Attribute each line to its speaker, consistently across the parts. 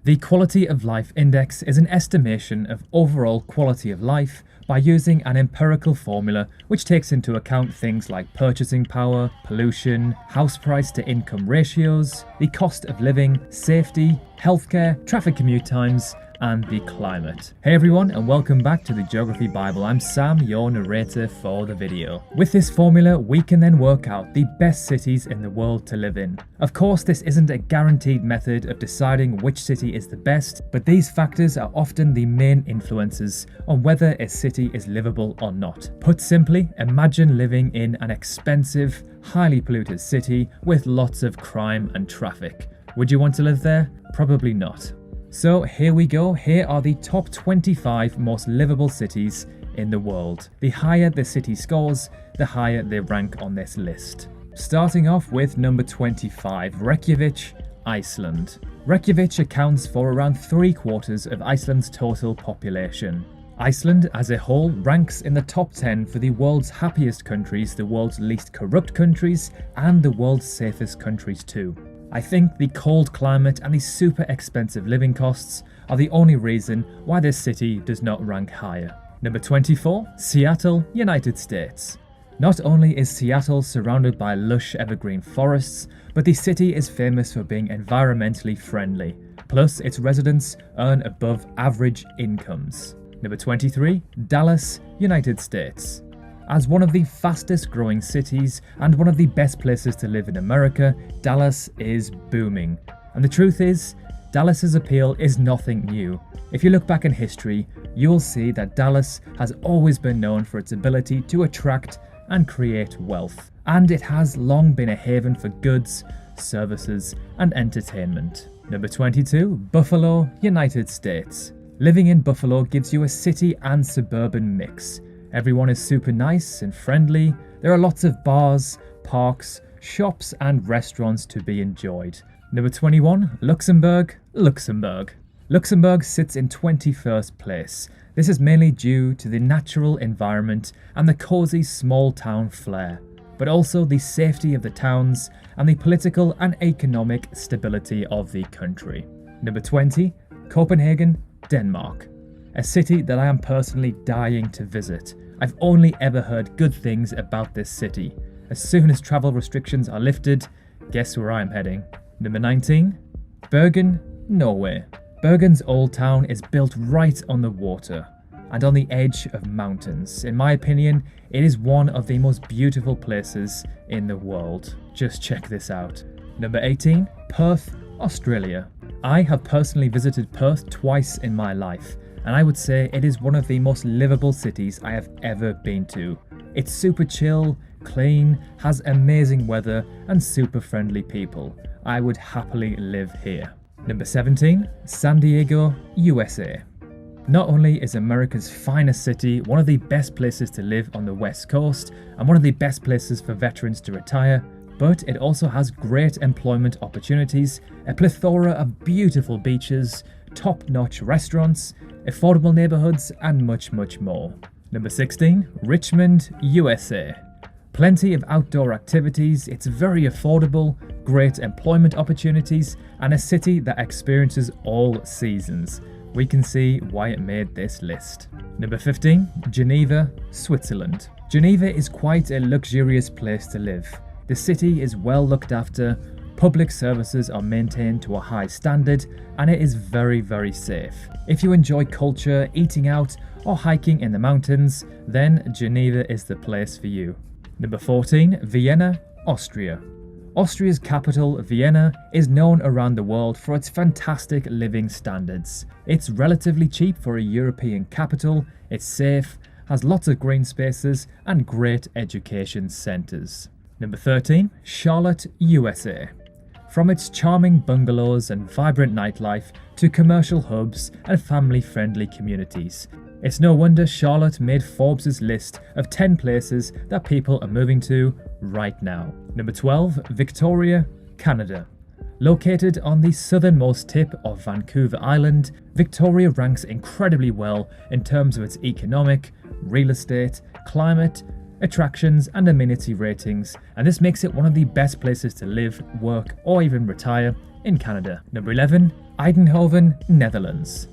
Speaker 1: The Quality of Life Index is an estimation of overall quality of life by using an empirical formula which takes into account things like purchasing power, pollution, house price to income ratios, the cost of living, safety, healthcare, traffic commute times, and the climate. Hey everyone, and welcome back to the Geography Bible. I'm Sam, your narrator for the video. With this formula, we can then work out the best cities in the world to live in. Of course, this isn't a guaranteed method of deciding which city is the best, but these factors are often the main influences on whether a city is livable or not. Put simply, imagine living in an expensive, highly polluted city with lots of crime and traffic. Would you want to live there? Probably not. So here we go, here are the top 25 most livable cities in the world. The higher the city scores, the higher they rank on this list. Starting off with number 25, Reykjavik, Iceland. Reykjavik accounts for around 3/4 of Iceland's total population. Iceland as a whole ranks in the top 10 for the world's happiest countries, the world's least corrupt countries, and the world's safest countries too. I think the cold climate and the super expensive living costs are the only reason why this city does not rank higher. Number 24, Seattle, United States. Not only is Seattle surrounded by lush evergreen forests, but the city is famous for being environmentally friendly. Plus, its residents earn above average incomes. Number 23, Dallas, United States. As one of the fastest growing cities and one of the best places to live in America, Dallas is booming. And the truth is, Dallas's appeal is nothing new. If you look back in history, you will see that Dallas has always been known for its ability to attract and create wealth. And it has long been a haven for goods, services, and entertainment. Number 22, Buffalo, United States. Living in Buffalo gives you a city and suburban mix. Everyone is super nice and friendly. There are lots of bars, parks, shops, and restaurants to be enjoyed. Number 21, Luxembourg, Luxembourg. Luxembourg sits in 21st place. This is mainly due to the natural environment and the cozy small town flair, but also the safety of the towns and the political and economic stability of the country. Number 20, Copenhagen, Denmark. A city that I am personally dying to visit. I've only ever heard good things about this city. As soon as travel restrictions are lifted, guess where I'm heading? Number 19, Bergen, Norway. Bergen's old town is built right on the water and on the edge of mountains. In my opinion, it is one of the most beautiful places in the world. Just check this out. Number 18, Perth, Australia. I have personally visited Perth twice in my life, and I would say it is one of the most livable cities I have ever been to. It's super chill, clean, has amazing weather, and super friendly people. I would happily live here. Number 17, San Diego, USA. Not only is America's finest city one of the best places to live on the West Coast and one of the best places for veterans to retire, but it also has great employment opportunities, a plethora of beautiful beaches, top-notch restaurants, affordable neighborhoods, and much, much more. Number 16, Richmond, USA. Plenty of outdoor activities, it's very affordable, great employment opportunities, and a city that experiences all seasons. We can see why it made this list. Number 15, Geneva, Switzerland. Geneva is quite a luxurious place to live. The city is well looked after, public services are maintained to a high standard, and it is very, very safe. If you enjoy culture, eating out, or hiking in the mountains, then Geneva is the place for you. Number 14, Vienna, Austria. Austria's capital, Vienna, is known around the world for its fantastic living standards. It's relatively cheap for a European capital, it's safe, has lots of green spaces, and great education centres. Number 13, Charlotte, USA. From its charming bungalows and vibrant nightlife to commercial hubs and family-friendly communities, it's no wonder Charlotte made Forbes' list of 10 places that people are moving to right now. Number 12, Victoria, Canada. Located on the southernmost tip of Vancouver Island, Victoria ranks incredibly well in terms of its economic, real estate, climate, attractions and amenity ratings, and this makes it one of the best places to live, work or even retire in Canada. Number 11, Eindhoven, Netherlands.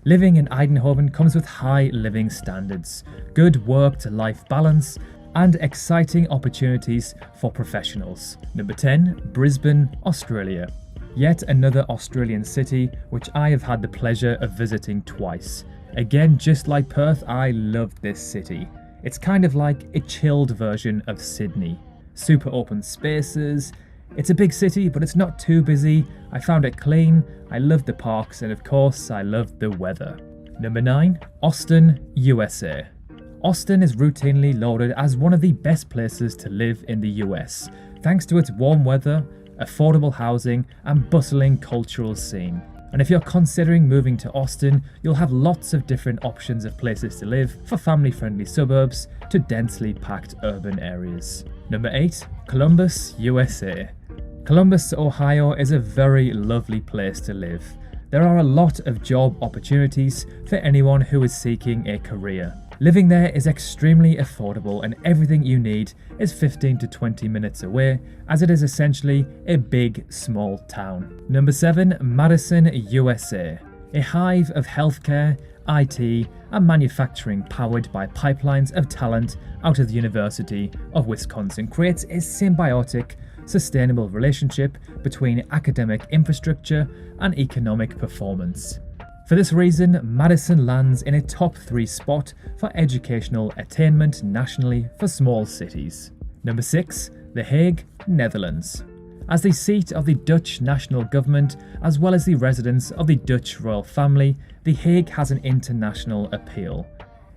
Speaker 1: Living in Eindhoven comes with high living standards, good work-to-life balance, and exciting opportunities for professionals. Number 10, Brisbane, Australia. Yet another Australian city which I have had the pleasure of visiting twice. Again, just like Perth, I loved this city. It's kind of like a chilled version of Sydney. Super open spaces. It's a big city, but it's not too busy. I found it clean, I loved the parks, and of course, I loved the weather. Number 9, Austin, USA. Austin is routinely lauded as one of the best places to live in the US, thanks to its warm weather, affordable housing, and bustling cultural scene. And if you're considering moving to Austin, you'll have lots of different options of places to live, for family-friendly suburbs to densely packed urban areas. Number 8, Columbus, USA. Columbus, Ohio is a very lovely place to live. There are a lot of job opportunities for anyone who is seeking a career. Living there is extremely affordable and everything you need is 15 to 20 minutes away, as it is essentially a big, small town. Number 7, Madison, USA. A hive of healthcare, IT, and manufacturing powered by pipelines of talent out of the University of Wisconsin creates a symbiotic, sustainable relationship between academic infrastructure and economic performance. For this reason, Madison lands in a top 3 spot for educational attainment nationally for small cities. Number 6, The Hague, Netherlands. As the seat of the Dutch national government, as well as the residence of the Dutch royal family, The Hague has an international appeal.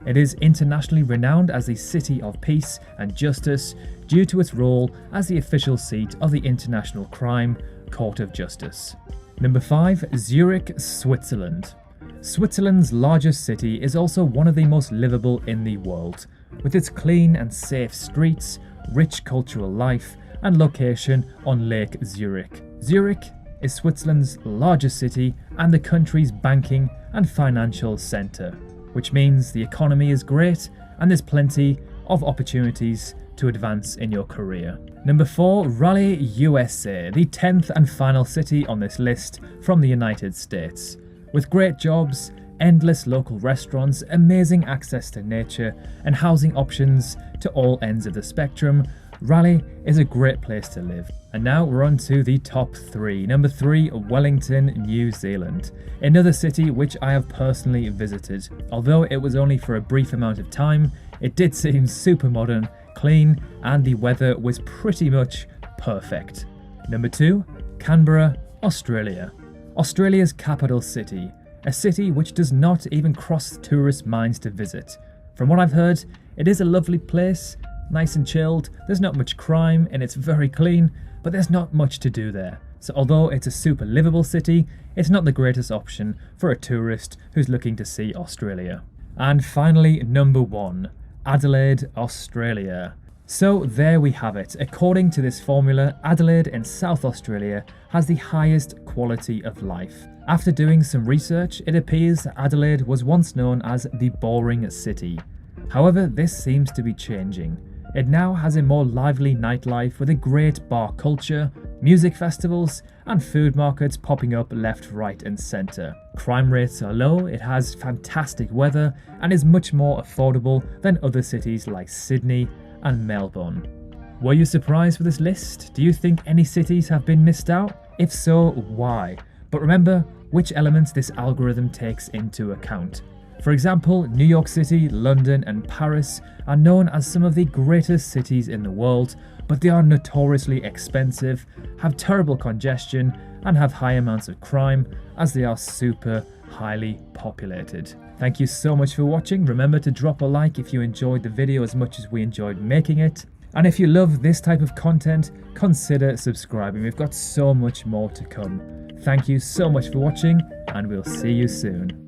Speaker 1: It is internationally renowned as the City of Peace and Justice due to its role as the official seat of the International Crime Court of Justice. Number 5, Zurich, Switzerland. Switzerland's largest city is also one of the most livable in the world, with its clean and safe streets, rich cultural life, and location on Lake Zurich. Zurich is Switzerland's largest city and the country's banking and financial centre, which means the economy is great and there's plenty of opportunities to advance in your career. Number 4, Raleigh, USA, the 10th and final city on this list from the United States. With great jobs, endless local restaurants, amazing access to nature, and housing options to all ends of the spectrum, Raleigh is a great place to live. And now we're on to the top 3. Number 3, Wellington, New Zealand. Another city which I have personally visited. Although it was only for a brief amount of time, it did seem super modern, clean, and the weather was pretty much perfect. Number 2, Canberra, Australia. Australia's capital city, a city which does not even cross tourist minds to visit. From what I've heard, it is a lovely place, nice and chilled, there's not much crime and it's very clean, but there's not much to do there. So although it's a super livable city, it's not the greatest option for a tourist who's looking to see Australia. And finally, number 1, Adelaide, Australia. So there we have it. According to this formula, Adelaide in South Australia has the highest quality of life. After doing some research, it appears that Adelaide was once known as the boring city. However, this seems to be changing. It now has a more lively nightlife with a great bar culture, music festivals, and food markets popping up left, right, and centre. Crime rates are low, it has fantastic weather, and is much more affordable than other cities like Sydney and Melbourne. Were you surprised with this list? Do you think any cities have been missed out? If so, why? But remember which elements this algorithm takes into account. For example, New York City, London, and Paris are known as some of the greatest cities in the world, but they are notoriously expensive, have terrible congestion, and have high amounts of crime, as they are super highly populated. Thank you so much for watching. Remember to drop a like if you enjoyed the video as much as we enjoyed making it. And if you love this type of content, consider subscribing. We've got so much more to come. Thank you so much for watching, and we'll see you soon.